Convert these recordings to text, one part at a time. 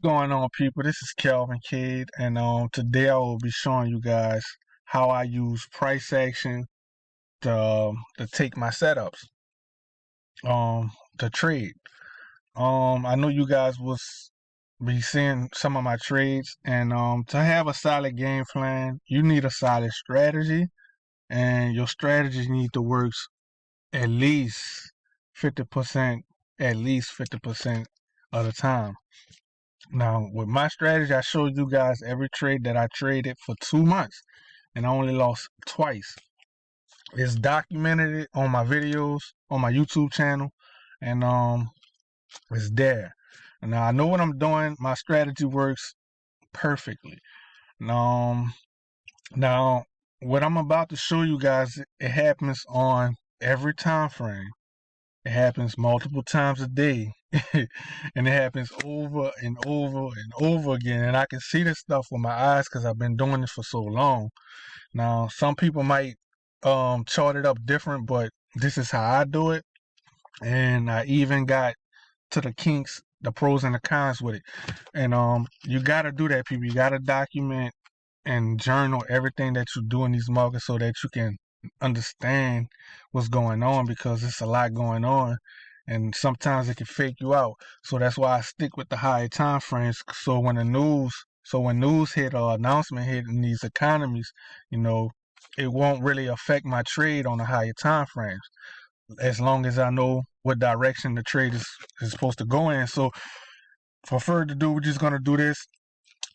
Going on, people? This is Calvin Cade, and today I will be showing you guys how I use price action to take my setups to trade. I know you guys was be seeing some of my trades, and to have a solid game plan, you need a solid strategy, and your strategy need to work at least 50%, at least 50% of the time. Now, with my strategy, I showed you guys every trade that I traded for 2 months, and I only lost twice. It's documented on my videos on my YouTube channel, and it's there. Now I know what I'm doing. My strategy works perfectly. Now what I'm about to show you guys, it happens on every time frame. It happens multiple times a day. And it happens over and over and over again. And I can see this stuff with my eyes because I've been doing this for so long. Now, some people might chart it up different, but this is how I do it. And I even got to the kinks, the pros and the cons with it. And you gotta do that, people. You gotta document and journal everything that you do in these markets so that you can understand what's going on, because it's a lot going on and sometimes it can fake you out. So that's why I stick with the higher time frames. So when news hit or announcement hit in these economies, it won't really affect my trade on the higher time frames as long as I know what direction the trade is supposed to go in. So for further ado, we're just gonna do this.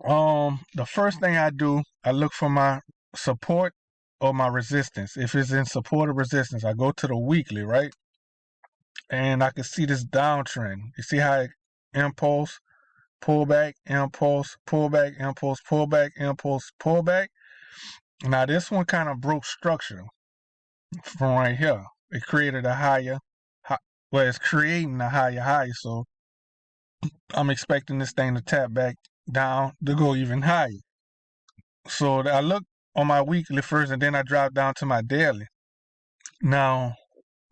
The first thing I do, I look for my support or my resistance. If it's in support or resistance, I go to the weekly, right? And I can see this downtrend. You see how it impulse, pullback, impulse, pullback, impulse, pullback, impulse, pullback. Now this one kind of broke structure from right here. It created a higher, well, it's creating a higher high. So I'm expecting this thing to tap back down to go even higher. So I look on my weekly first, and then I drop down to my daily. Now,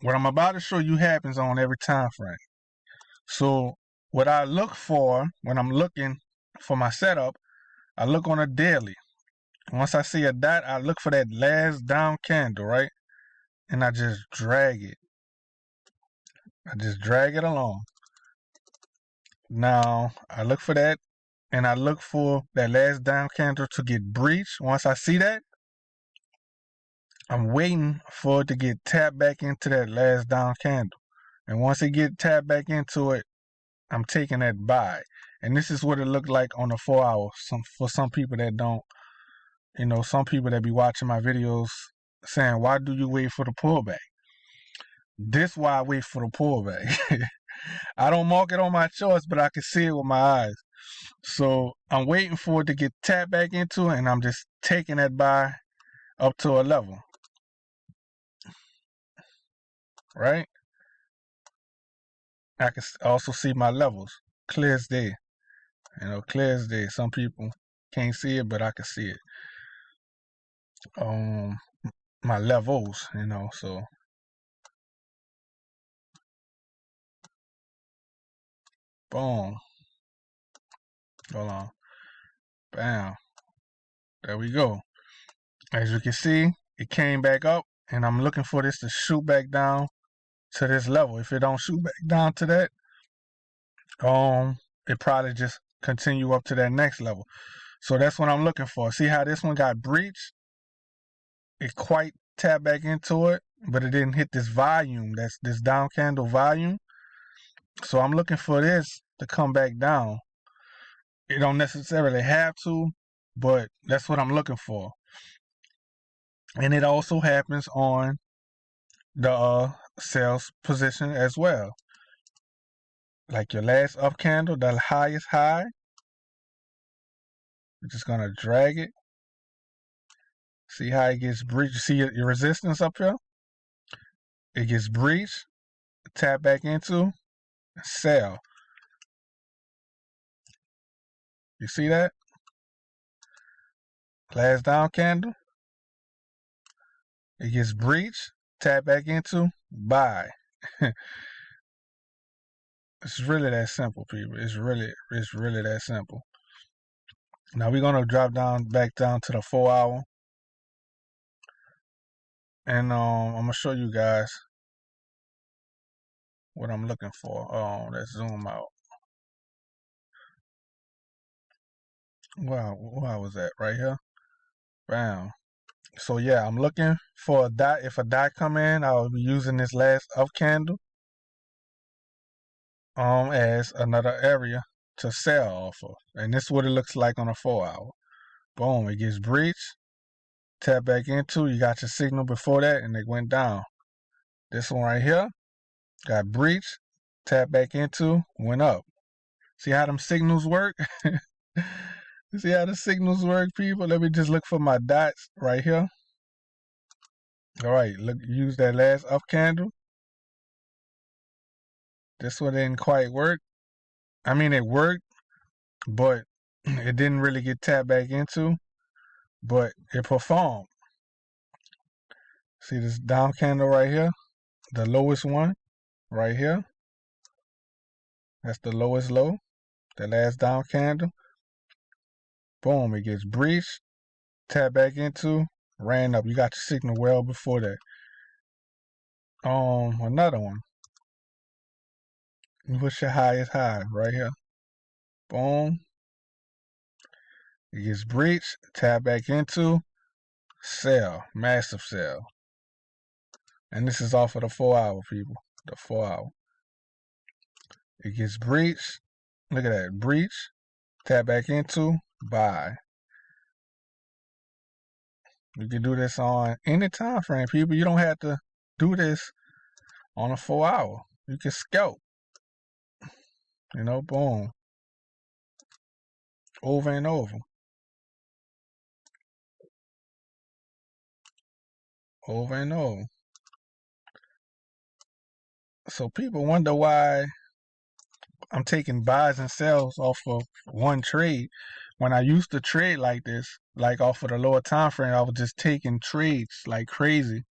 what I'm about to show you happens on every time frame. So what I look for when I'm looking for my setup, I look on a daily. Once I see a dot, I look for that last down candle, right? And I just drag it. I just drag it along. Now, I look for that, and I look for that last down candle to get breached. Once I see that, I'm waiting for it to get tapped back into that last down candle. And once it get tapped back into it, I'm taking that buy. And this is what it looked like on the 4 hour. For some people that don't, some people that be watching my videos saying, why do you wait for the pullback? This why I wait for the pullback. I don't mark it on my charts, but I can see it with my eyes. So I'm waiting for it to get tapped back into it, and I'm just taking that buy up to a level. Right? I can also see my levels clear as day. Clear as day. Some people can't see it, but I can see it. My levels, so boom. Hold on. Bam. There we go. As you can see, it came back up, and I'm looking for this to shoot back down to this level. If it don't shoot back down to that, it probably just continue up to that next level. So that's what I'm looking for. See how this one got breached? It quite tapped back into it, but it didn't hit this volume. That's this down candle volume. So I'm looking for this to come back down. It don't necessarily have to, but that's what I'm looking for. And it also happens on the sales position as well. Like your last up candle, the highest high, you're just gonna drag it. See how it gets breached? You see your resistance up here? It gets breached, tap back into, sell. You see that? Last down candle. It gets breached, tap back into, buy. It's really that simple, people. It's really that simple. Now we're gonna drop back down to the 4 hour, and I'm gonna show you guys what I'm looking for. Let's zoom out. Wow, where was that? Right here. Bam. So yeah, I'm looking for a dot. If a dot come in, I'll be using this last up candle as another area to sell off of. And this is what it looks like on a 4 hour. Boom, it gets breached. Tap back into, you got your signal before that, and it went down. This one right here got breached. Tap back into, went up. See how them signals work? See how the signals work, people? Let me just look for my dots right here. All right, look, use that last up candle. This one didn't quite work. I mean, it worked, but it didn't really get tapped back into, but it performed. See this down candle right here? The lowest one right here. That's the lowest low. The last down candle. Boom, it gets breached, tapped back into, ran up. You got your signal well before that. Another one. What's your highest high right here? Boom. It gets breached, tapped back into, sell, massive sell. And this is off of the 4 hour, people. The 4 hour. It gets breached. Look at that. Breach, tap back into, buy. You can do this on any time frame, people. You don't have to do this on a 4 hour. You can scalp. You know, boom. Over and over. Over and over. So people wonder why I'm taking buys and sells off of one trade. When I used to trade like this, like off of the lower time frame, I was just taking trades like crazy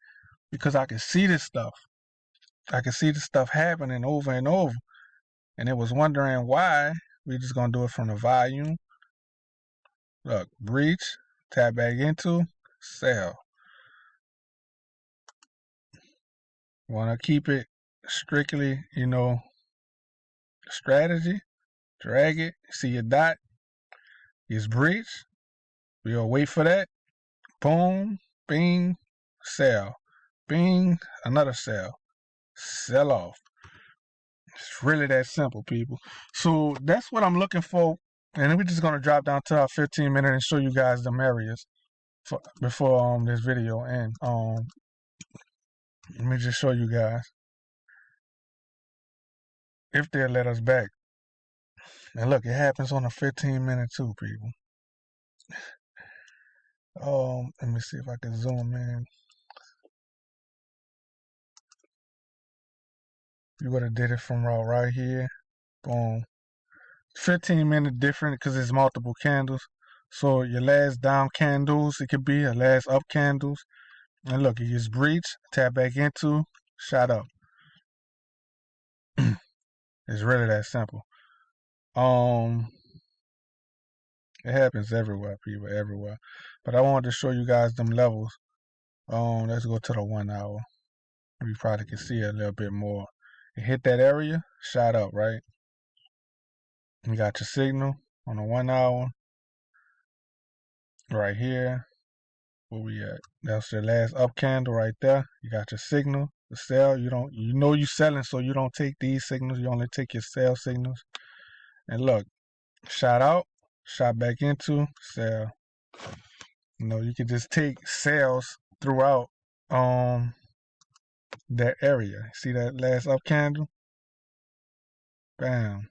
because I could see this stuff. I could see the stuff happening over and over. And it was wondering why. We just gonna do it from the volume. Look, breach, tap back into, sell. Wanna keep it strictly, strategy. Drag it, see your dot, it's breach. We'll wait for that. Boom, bing, sell. Bing, another sell. Sell off. It's really that simple, people. So that's what I'm looking for. And then we're just gonna drop down to our 15 minute and show you guys the areas before this video and let me just show you guys if they'll let us back. And look, it happens on a 15 minute too, people. Let me see if I can zoom in. You would have did it from right here. Boom. 15 minute different because it's multiple candles. So your last down candles, it could be a last up candles. And look, it gets breached, tap back into, shot up. It's really that simple. It happens everywhere, people, everywhere. But I wanted to show you guys them levels. Let's go to the 1 hour. You probably can see it a little bit more. It hit that area, shot up, right? You got your signal on the 1 hour. Right here. Where we at? That's your last up candle right there. You got your signal, the sell. You know you're selling, so you don't take these signals. You only take your sell signals. And look, shot out, shot back into, sell. You can just take sales throughout that area. See that last up candle? Bam.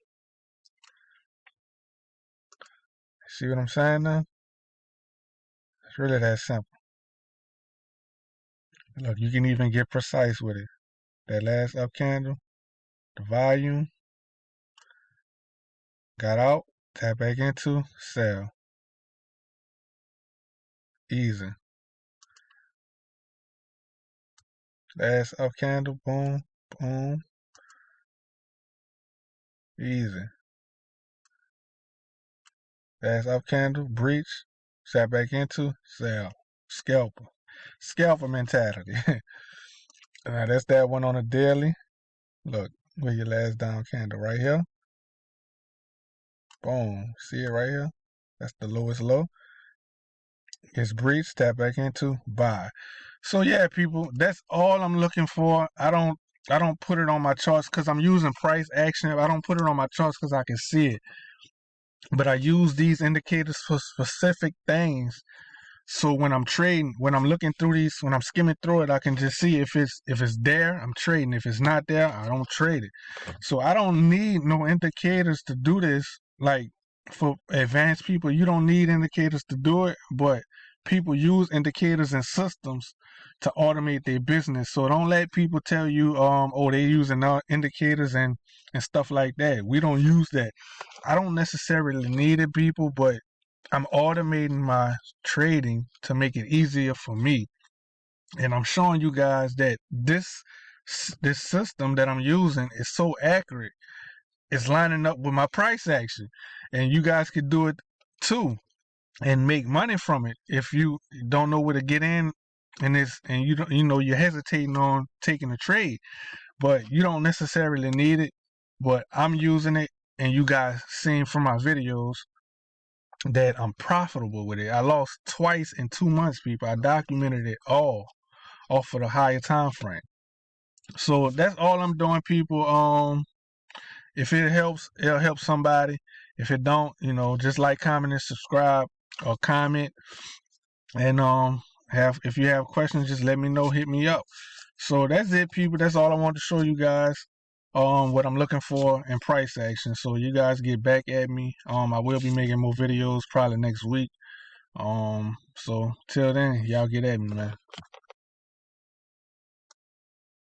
See what I'm saying now? It's really that simple. Look, you can even get precise with it. That last up candle, the volume, got out, tap back into, sell. Easy. Last up candle, boom, boom. Easy. Fast up candle, breach, sat back into, sell. Scalper. Scalper mentality. Now that's that one on a daily. Look, where your last down candle right here. Boom. See it right here? That's the lowest low. It's breach, tap back into, buy. So yeah, people, that's all I'm looking for. I don't put it on my charts because I'm using price action. I don't put it on my charts because I can see it. But I use these indicators for specific things. So when I'm trading, when I'm looking through these, when I'm skimming through it, I can just see if it's there, I'm trading. If it's not there, I don't trade it. So I don't need no indicators to do this. Like for advanced people, you don't need indicators to do it, but people use indicators and systems to automate their business. So don't let people tell you, oh, they're using indicators and stuff like that. We don't use that. I don't necessarily need it, people, but I'm automating my trading to make it easier for me. And I'm showing you guys that this system that I'm using is so accurate. It's lining up with my price action. And you guys could do it too and make money from it if you don't know where to get in and you don't, you're hesitating on taking a trade, but you don't necessarily need it. But I'm using it, and you guys seen from my videos that I'm profitable with it. I lost twice in 2 months, people. I documented it all off of the higher time frame. So that's all I'm doing, people. If it helps, it'll help somebody. If it don't, just like, comment, and subscribe, or comment. And if you have questions, just let me know. Hit me up. So that's it, people. That's all I want to show you guys. What I'm looking for in price action. So you guys get back at me. I will be making more videos probably next week. So till then, y'all get at me, man.